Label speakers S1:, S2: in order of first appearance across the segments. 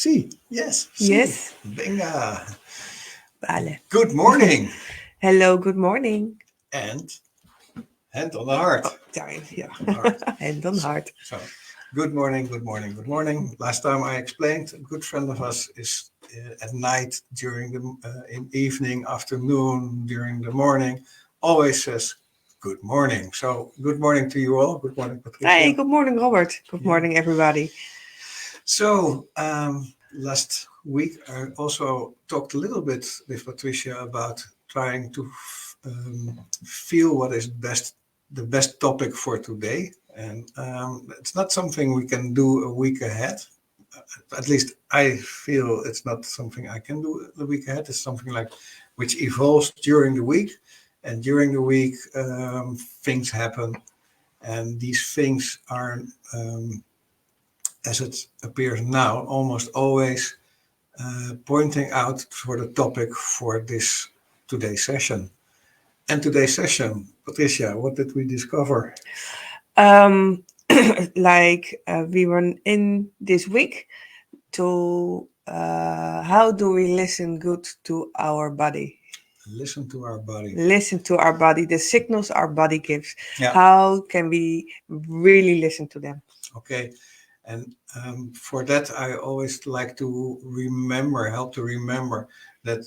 S1: Sí, yes, sí.
S2: Yes.
S1: Venga.
S2: Vale.
S1: Good morning.
S2: Hello, good morning.
S1: And hand on the heart.
S2: Oh, sorry. Yeah.
S1: Heart.
S2: Hand on heart.
S1: So, good morning, good morning, good morning. Last time I explained, a good friend of us is at night, during the in evening, afternoon, during the morning, always says good morning. So, good morning to you all. Good morning, Patricia.
S2: Hey, good morning, Robert. Good morning, everybody.
S1: So, last week I also talked a little bit with Patricia about trying to feel what is the best topic for today. And it's not something we can do a week ahead. At least I feel it's not something I can do a week ahead. It's something like which evolves during the week. And during the week, things happen. And these things are as it appears now, almost always pointing out for the topic for this today's session. And today's session, Patricia, what did we discover?
S2: We were in this week to how do we listen good to our body?
S1: Listen to our body.
S2: Listen to our body, the signals our body gives.
S1: Yeah.
S2: How can we really listen to them?
S1: Okay. And for that, I always like to help to remember that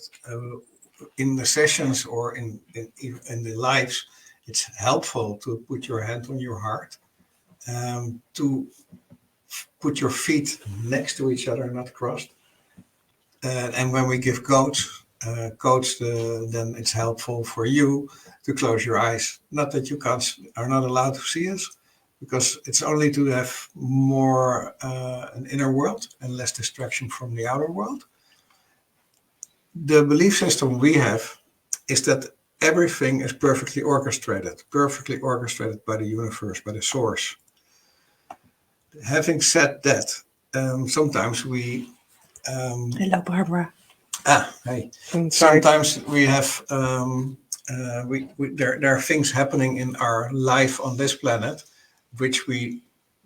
S1: in the sessions or in the lives, it's helpful to put your hand on your heart, to put your feet next to each other, not crossed. And when we give codes, then it's helpful for you to close your eyes. Not that you are not allowed to see us, because it's only to have more an inner world and less distraction from the outer world. The belief system we have is that everything is perfectly orchestrated by the universe, by the source. Having said that, sometimes we
S2: Hello, Barbara.
S1: Hey.
S2: Sorry.
S1: Sometimes we have there are things happening in our life on this planet which we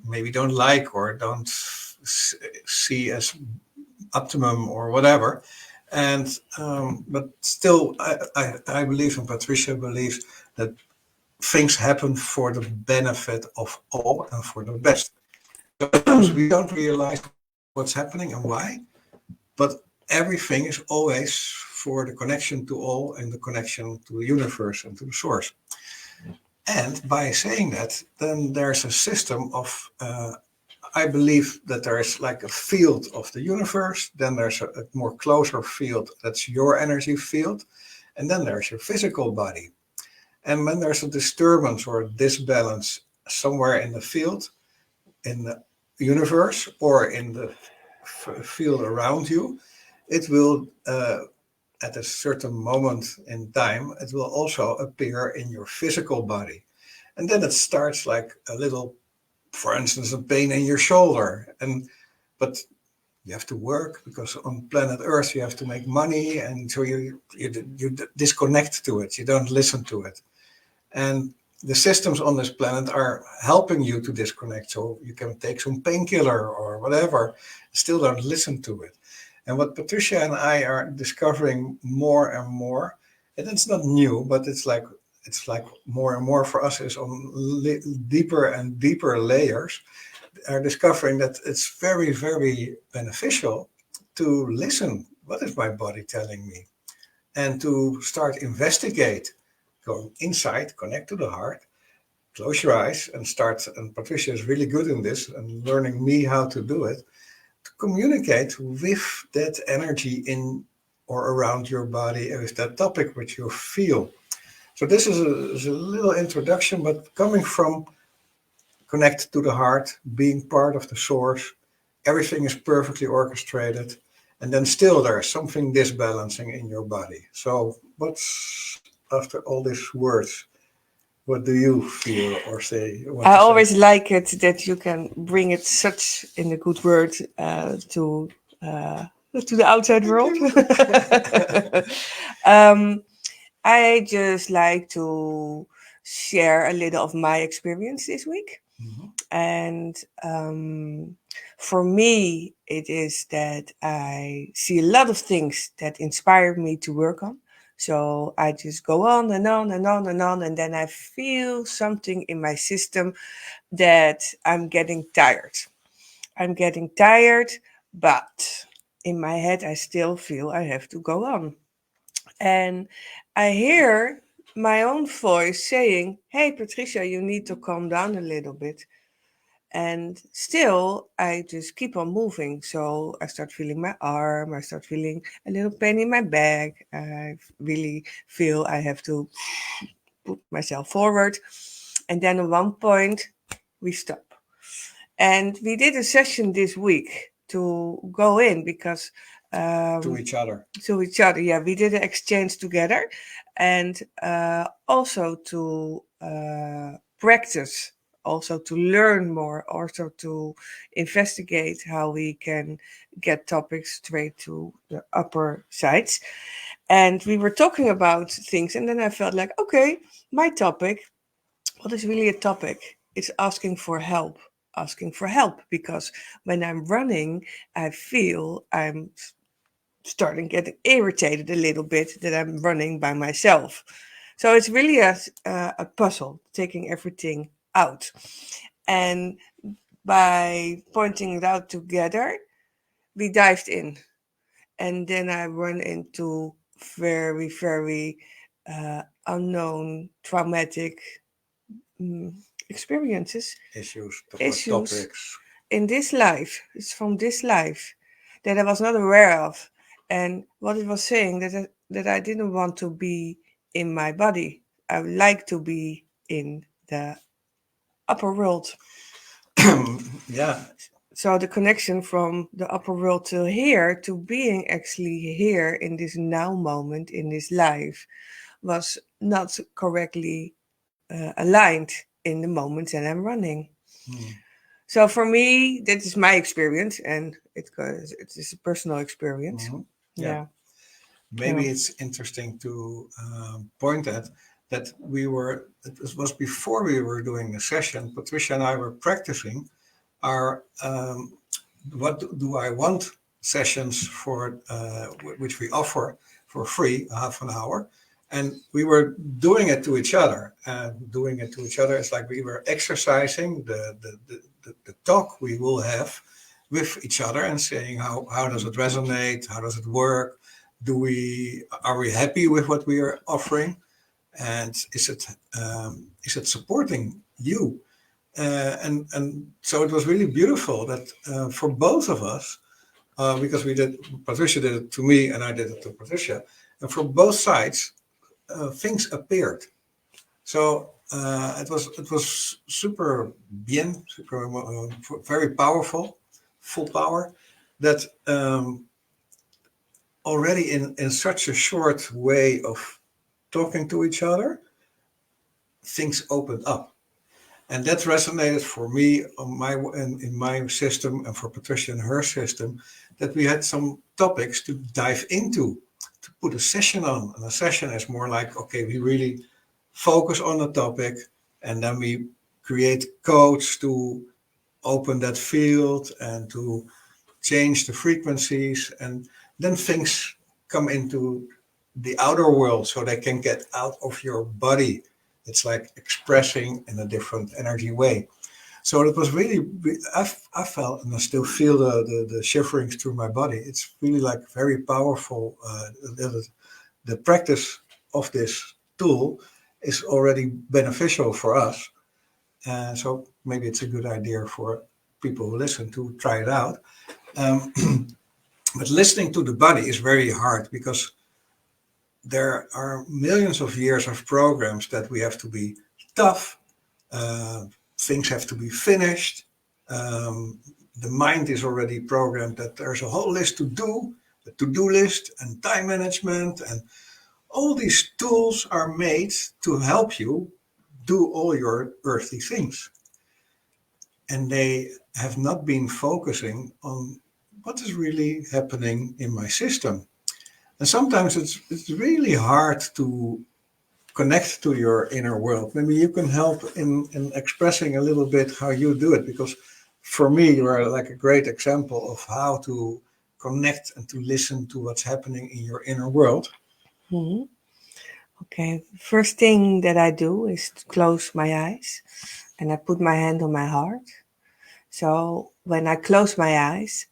S1: maybe don't like or don't see as optimum or whatever. And but still, I believe, and Patricia believes, that things happen for the benefit of all and for the best. Sometimes we don't realize what's happening and why, but everything is always for the connection to all and the connection to the universe and to the source. And by saying that, then there's a system of, I believe that there is like a field of the universe, then there's a more closer field, that's your energy field, and then there's your physical body. And when there's a disturbance or a disbalance somewhere in the field, in the universe, or in the field around you, it will, at a certain moment in time, it will also appear in your physical body. And then it starts like a little, for instance, a pain in your shoulder. But you have to work, because on planet Earth you have to make money, and so you disconnect to it. You don't listen to it. And the systems on this planet are helping you to disconnect. So you can take some painkiller or whatever, still don't listen to it. And what Patricia and I are discovering more and more, and it's not new, but it's like more and more for us, is on deeper and deeper layers, are discovering that it's very, very beneficial to listen. What is my body telling me? And to start investigate, going inside, connect to the heart, close your eyes and start. And Patricia is really good in this and learning me how to do it, to communicate with that energy in or around your body, with that topic which you feel. So this is a little introduction, but coming from connect to the heart, being part of the source, everything is perfectly orchestrated, and then still there's something disbalancing in your body. So what's, after all these words, what do you feel or say?
S2: I always like it that you can bring it such in a good word to the outside world. I just like to share a little of my experience this week. And for me, it is that I see a lot of things that inspire me to work on. So I just go on and on and on and on, and then I feel something in my system that I'm getting tired. I'm getting tired, but in my head, I still feel I have to go on. And I hear my own voice saying, "Hey, Patricia, you need to calm down a little bit." And still, I just keep on moving. So I start feeling my arm, I start feeling a little pain in my back. I really feel I have to put myself forward. And then at one point, we stop. And we did a session this week to go in because
S1: To each other.
S2: to each other. Yeah, we did an exchange together, and also to practice, also to learn more, also to investigate how we can get topics straight to the upper sides. And we were talking about things, and then I felt like, okay, my topic, what is really a topic? It's asking for help. Asking for help because when I'm running, I feel I'm starting getting irritated a little bit that I'm running by myself. So it's really a puzzle, taking everything out. And by pointing it out together, we dived in. And then I run into very, very unknown, traumatic mm, experiences, issues
S1: Topics.
S2: in this life. It's from this life that I was not aware of, and what it was saying that I didn't want to be in my body. I would like to be in the upper world.
S1: Yeah.
S2: So the connection from the upper world to here to being actually here in this now moment in this life was not correctly aligned in the moment that I'm running.
S1: Hmm.
S2: So for me, that is my experience, and it is a personal experience.
S1: Mhm. Yeah.
S2: Yeah, yeah.
S1: Maybe it's interesting to point at that it was before we were doing the session. Patricia and I were practicing our what do I want sessions for which we offer for free, half an hour, and we were doing it to each other. Doing it to each other is like we were exercising the talk we will have with each other and saying how does it resonate, how does it work, are we happy with what we are offering, and is it supporting you, and so it was really beautiful that for both of us, because Patricia did it to me and I did it to Patricia, and from both sides, things appeared. So it was super bien, super very powerful, full power. That already in such a short way of talking to each other, things opened up. And that resonated for me in my system and for Patricia in her system, that we had some topics to dive into, to put a session on. And a session is more like, okay, we really focus on the topic and then we create codes to open that field and to change the frequencies. And then things come into the outer world so they can get out of your body. It's like expressing in a different energy way. So it was really, I felt and I still feel the shiverings through my body. It's really like very powerful. The practice of this tool is already beneficial for us. So maybe it's a good idea for people who listen to try it out. Um, but listening to the body is very hard because there are millions of years of programs that we have to be tough. Uh, Things have to be finished. Um, the mind is already programmed that there's a whole list to do, a to-do list and time management, and all these tools are made to help you do all your earthly things. And they have not been focusing on what is really happening in my system. And sometimes it's really hard to connect to your inner world. Maybe you can help in expressing a little bit how you do it, because for me, you are like a great example of how to connect and to listen to what's happening in your inner world.
S2: Mhm. Okay, first thing that I do is to close my eyes and I put my hand on my heart. So when I close my eyes,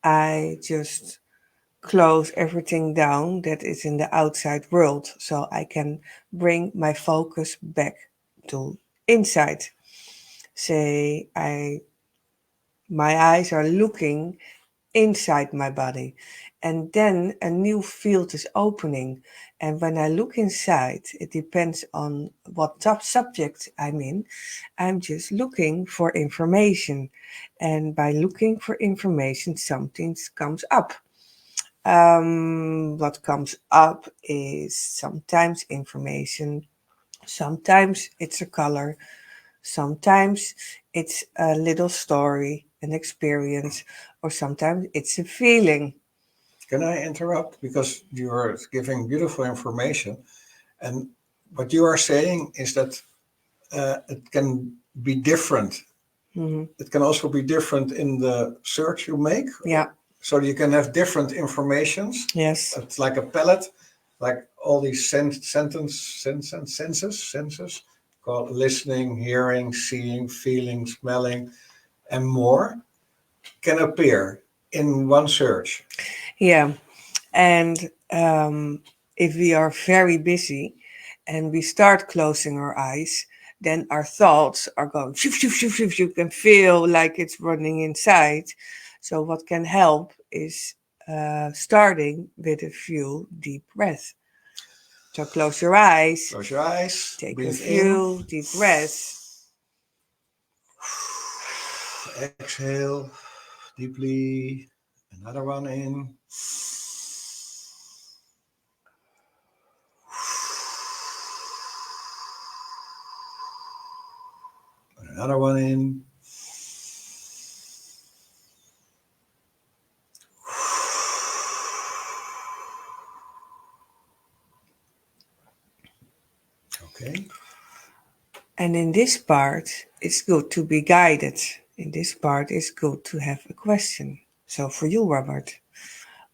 S2: I just close everything down that is in the outside world so I can bring my focus back to inside. Say I my eyes are looking inside my body. And then a new field is opening. And when I look inside, it depends on what top subject I'm in. I'm just looking for information. And by looking for information, something comes up. What comes up is sometimes information, sometimes it's a color, sometimes it's a little story, an experience, or sometimes it's a feeling.
S1: Can I interrupt? Because you are giving beautiful information. And what you are saying is that it can be different.
S2: Hmm.
S1: It can also be different in the search you make.
S2: Yeah,
S1: So you can have different informations.
S2: yes.
S1: It's like a palette, like all these senses, called listening, hearing, seeing, feeling, smelling, and more, can appear in one search.
S2: Yeah. And if we are very busy and we start closing our eyes, then our thoughts are going, shoo, shoo, shoo, shoo, shoo. You can feel like it's running inside. So, what can help is starting with a few deep breaths. So, close your eyes,
S1: Close your eyes,
S2: take a
S1: breathe in,
S2: few deep breaths.
S1: exhale deeply, another one in. Another one in. Okay.
S2: And in this part, it's good to be guided. In this part, it's good to have a question. So, for you, Robert,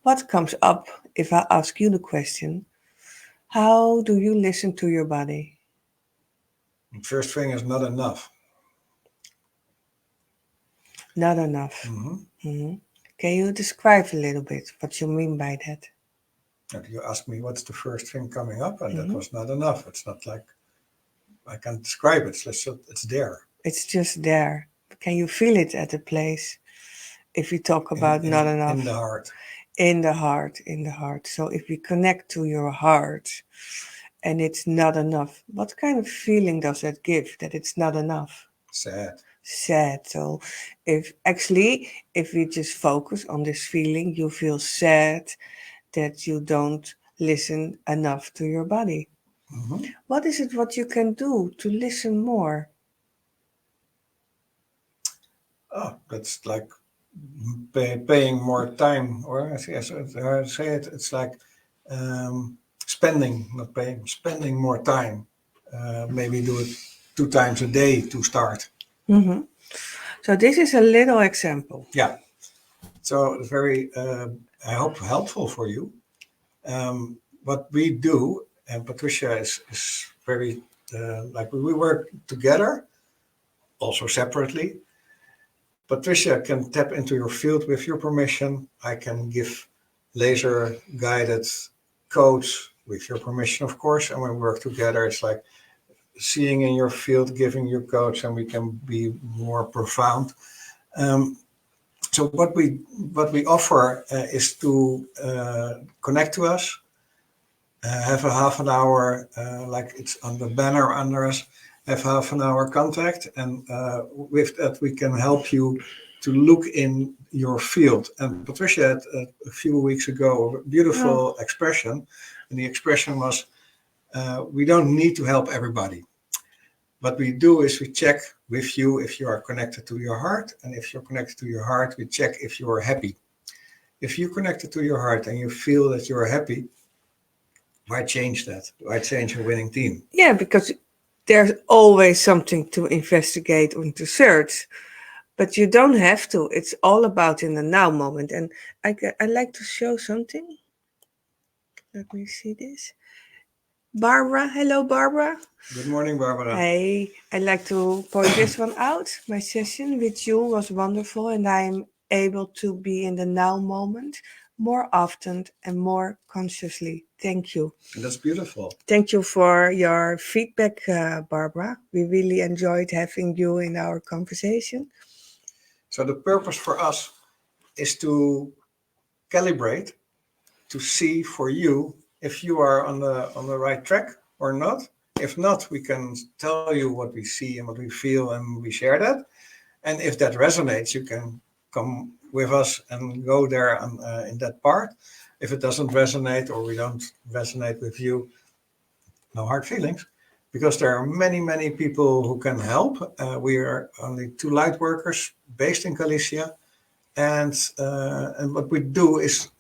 S2: what comes up if I ask you the question, how do you listen to your body?
S1: First thing is not enough.
S2: Not enough.
S1: Mm-hmm.
S2: Mhm. Can you describe a little bit what you mean by that?
S1: And you asked me what's the first thing coming up, and that
S2: Mhm.
S1: was not enough. It's not like I can't describe it. It's there
S2: It's just there. Can you feel it at a place if we talk
S1: in
S2: about not
S1: in the
S2: enough?
S1: heart.
S2: In the heart, in the heart. So if we connect to your heart and it's not enough, what kind of feeling does that give that it's not enough?
S1: Sad.
S2: Sad. So if we just focus on this feeling, you feel sad that you don't listen enough to your body.
S1: Mm-hmm.
S2: What is it what you can do to listen more?
S1: Oh, that's like paying more time, or yes, I say it. It's like spending, not paying, spending more time. Maybe do it 2 times a day to start.
S2: Hmm. So this is a little example.
S1: Yeah. So it's very, I hope, helpful for you. What we do, and Patricia is very, like we work together, also separately. Patricia can tap into your field with your permission. I can give laser guided codes with your permission, of course. And when we work together, it's like seeing in your field, giving you codes, and we can be more profound. Um, so what we offer is to connect to us, have a half an hour, like it's on the banner under us, have half an hour contact, and with that we can help you to look in your field. And Patricia had a few weeks ago a
S2: Oh,
S1: beautiful expression, and the expression was, "We don't need to help everybody. What we do is we check with you if you are connected to your heart, and if you're connected to your heart, we check if you are happy. If you're connected to your heart and you feel that you are happy, Why change that? Why change a winning team?
S2: Yeah, because there's always something to investigate or to search, but you don't have to. It's all about in the now moment. And I like to show something. Let me see this. Barbara, hello Barbara.
S1: Good morning, Barbara.
S2: Hey, I'd like to point this one out. My session with you was wonderful, and I'm able to be in the now moment more often and more consciously. Thank you.
S1: And that's beautiful.
S2: Thank you for your feedback, Barbara. We really enjoyed having you in our conversation.
S1: So the purpose for us is to calibrate, to see for you if you are on the right track or not. If not, we can tell you what we see and what we feel, and we share that. And if that resonates, you can come with us and go there in that part. If it doesn't resonate or we don't resonate with you, no hard feelings, because there are many, many people who can help. We are only two light workers based in Galicia. And what we do is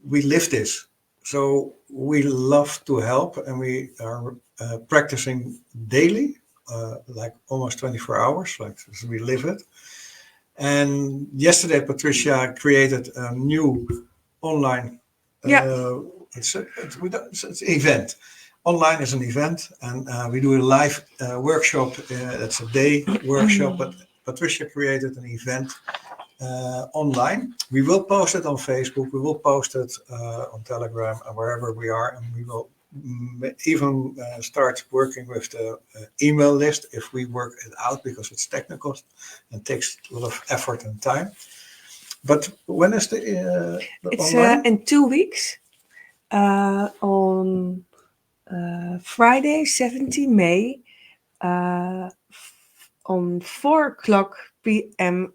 S1: we live this. So we love to help, and we are practicing daily, like almost 24 hours, like we live it. And yesterday, Patricia created a new online. It's an event. Online is an event, and we do a live workshop. That's a day workshop, but Patricia created an event online. We will post it on Facebook. We will post it on Telegram and wherever we are, and we will even start working with the email list if we work it out, because it's technical and takes a lot of effort and time. But when is the
S2: It's
S1: online?
S2: in 2 weeks on Friday, 17 May, on 4 o'clock p.m.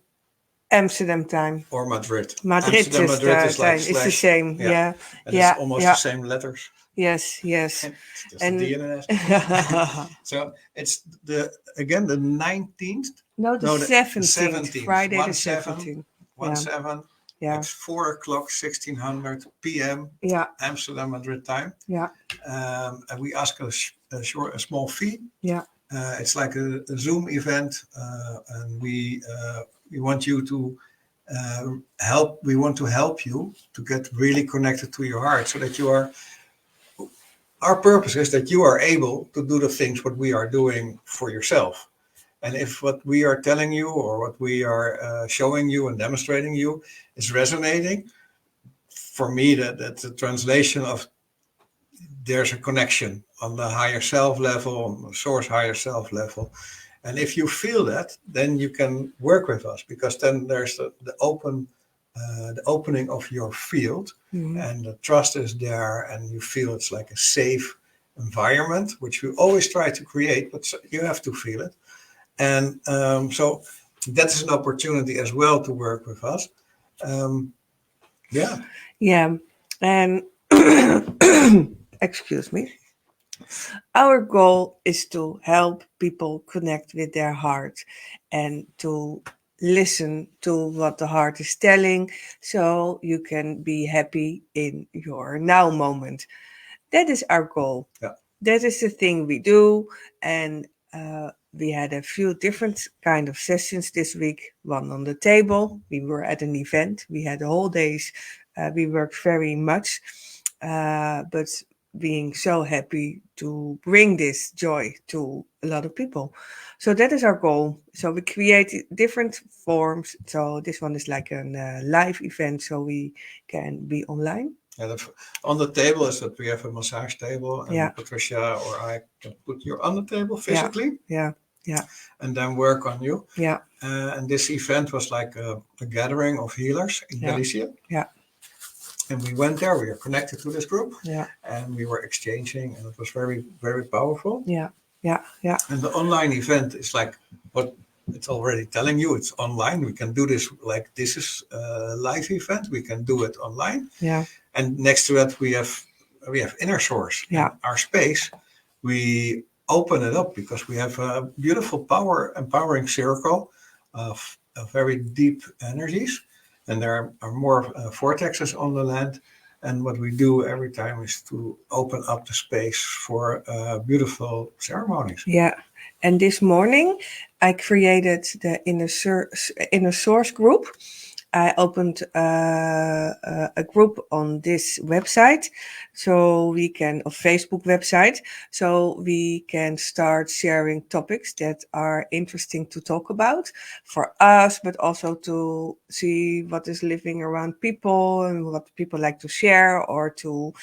S2: Amsterdam time.
S1: Or Madrid.
S2: Madrid
S1: Amsterdam,
S2: is
S1: Madrid
S2: the
S1: is like
S2: time. It's the
S1: slash.
S2: same.
S1: Yeah.
S2: Yeah.
S1: And
S2: Yeah.
S1: it's almost
S2: Yeah.
S1: the same letters.
S2: Yes. Yes.
S1: It's just
S2: And
S1: the internet. So it's the 19th.
S2: no, the
S1: No, the
S2: 17th.
S1: 17th.
S2: Friday the
S1: 17th.
S2: 17th. Yeah.
S1: It's 4 o'clock, 1600 p.m.
S2: Yeah.
S1: Amsterdam, Madrid time.
S2: Yeah.
S1: And we ask a small fee.
S2: Yeah.
S1: It's like a Zoom event, and we want you to help. We want to help you to get really connected to your heart, so that you are. Our purpose is that you are able to do the things what we are doing for yourself. And if what we are telling you or what we are showing you and demonstrating you is resonating, for me, that's the translation of there's a connection on the higher self level, on the source higher self level. And if you feel that, then you can work with us, because then there's the opening of your field, and the trust is there, and you feel it's like a safe environment, which we always try to create, but you have to feel it. And so that is an opportunity as well to work with us. Yeah.
S2: Yeah. And excuse me. Our goal is to help people connect with their heart and to listen to what the heart is telling, so you can be happy in your now moment. That is our goal.
S1: Yeah.
S2: That is the thing we do. And we had a few different kind of sessions this week. One on the table. We were at an event. We had the whole days. We worked very much. But being so happy to bring this joy to a lot of people. So that is our goal. So we create different forms. So this one is like a live event, so we can be online.
S1: And on the table is that we have a massage table, and
S2: Yeah.
S1: Patricia or I can put you on the table physically,
S2: Yeah.
S1: and then work on you.
S2: Yeah.
S1: And this event was like a gathering of healers in Galicia.
S2: Yeah.
S1: And we went there, we are connected to this group,
S2: Yeah.
S1: and we were exchanging, and it was very, very powerful.
S2: Yeah.
S1: And the online event is like what it's already telling you, it's online. We can do this, like this is a live event, we can do it online.
S2: Yeah.
S1: And next to that, we have InnerSource.
S2: Yeah.
S1: And our space, we open it up because we have a beautiful empowering circle of very deep energies. And there are more vortexes on the land. And what we do every time is to open up the space for beautiful ceremonies.
S2: Yeah. And this morning, I created the Inner Source group. I opened a group on this website, so we can, a Facebook website, so we can start sharing topics that are interesting to talk about for us, but also to see what is living around people and what people like to share or to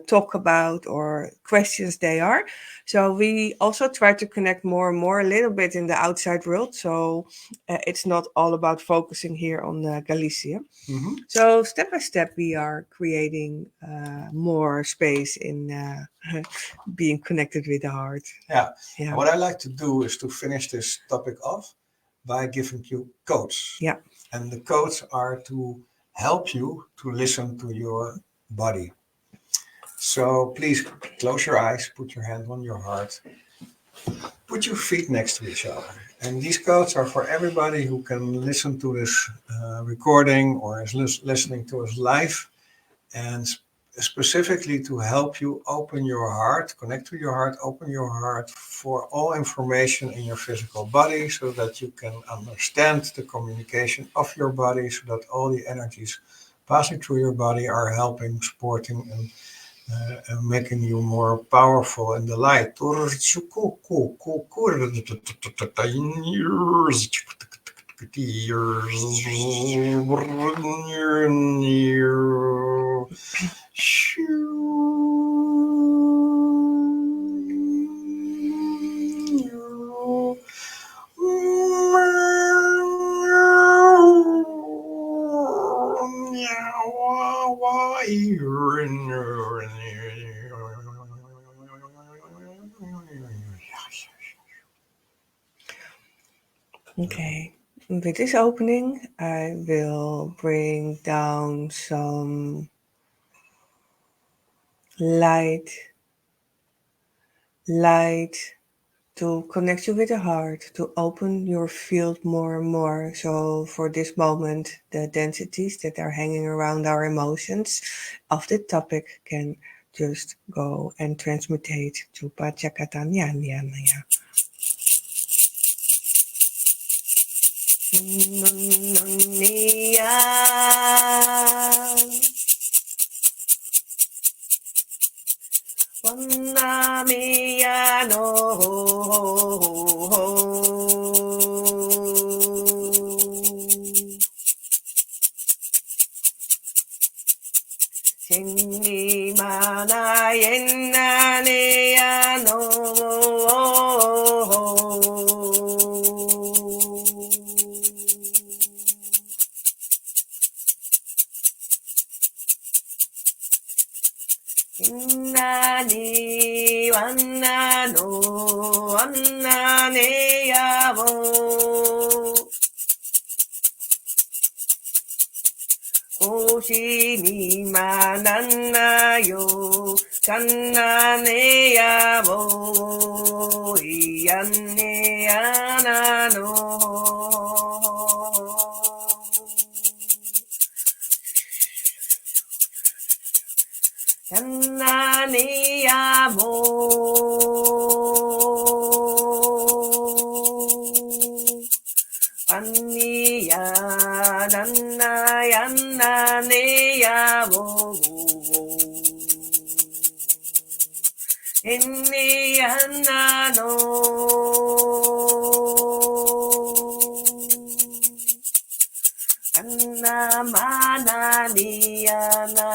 S2: talk about or questions they are. So we also try to connect more and more a little bit in the outside world. So it's not all about focusing here on Galicia.
S1: Mm-hmm.
S2: So step by step, we are creating more space in being connected with the heart.
S1: Yeah.
S2: Yeah.
S1: And what I like to do is to finish this topic off by giving you codes.
S2: Yeah.
S1: And the codes are to help you to listen to your body. So please close your eyes, put your hand on your heart, put your feet next to each other. And these codes are for everybody who can listen to this recording or is listening to us live, and specifically to help you open your heart, connect to your heart, open your heart for all information in your physical body so that you can understand the communication of your body, so that all the energies passing through your body are helping, supporting, and making you more powerful in the light.
S2: Okay. With this opening, I will bring down some light to connect you with the heart, to open your field more and more. So for this moment, the densities that are hanging around our emotions of the topic can just go and transmutate to Pachakatanya. Wanamiya no Shinni mana yenna ne ya no Inna ni wanna no wanna ne ya wo Koshi ni mananna yo kanna ne ya wo Iyan ne ya na no Kanna ne ya mo Anniya nanna yanna ne ya wo Inni yanna no Anna mana ni yana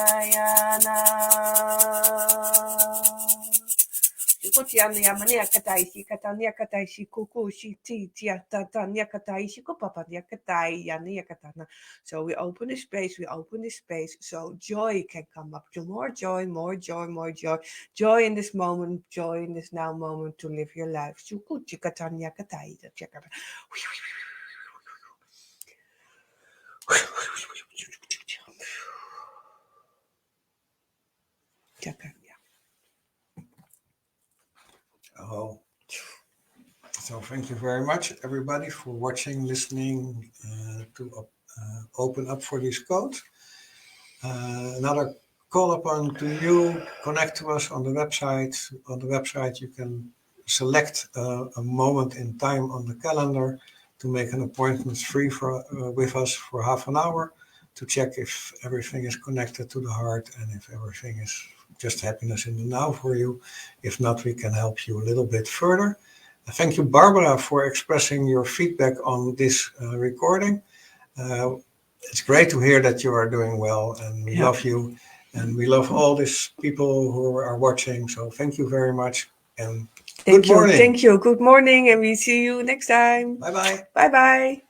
S2: Kutiania mania kataishi katania kataishi kuku shi ti tia tatania kataishi kupapania katai yania katana. So we open the space, so joy can come up. More joy, more joy, more joy. Joy in this moment, joy in this now moment to live your life. Sukuchi katania katai.
S1: Oh, so thank you very much, everybody, for watching, listening, to open up for these codes. Another call upon to you, connect to us on the website. On the website, you can select a moment in time on the calendar to make an appointment free with us for half an hour to check if everything is connected to the heart and if everything is just happiness in the now for you. If not, we can help you a little bit further. Thank you, Barbara, for expressing your feedback on this recording. It's great to hear that you are doing well, and we love you, and we love all these people who are watching. So thank you very much, and good morning.
S2: Thank you. Good morning, and we see you next time.
S1: Bye-bye.
S2: Bye-bye.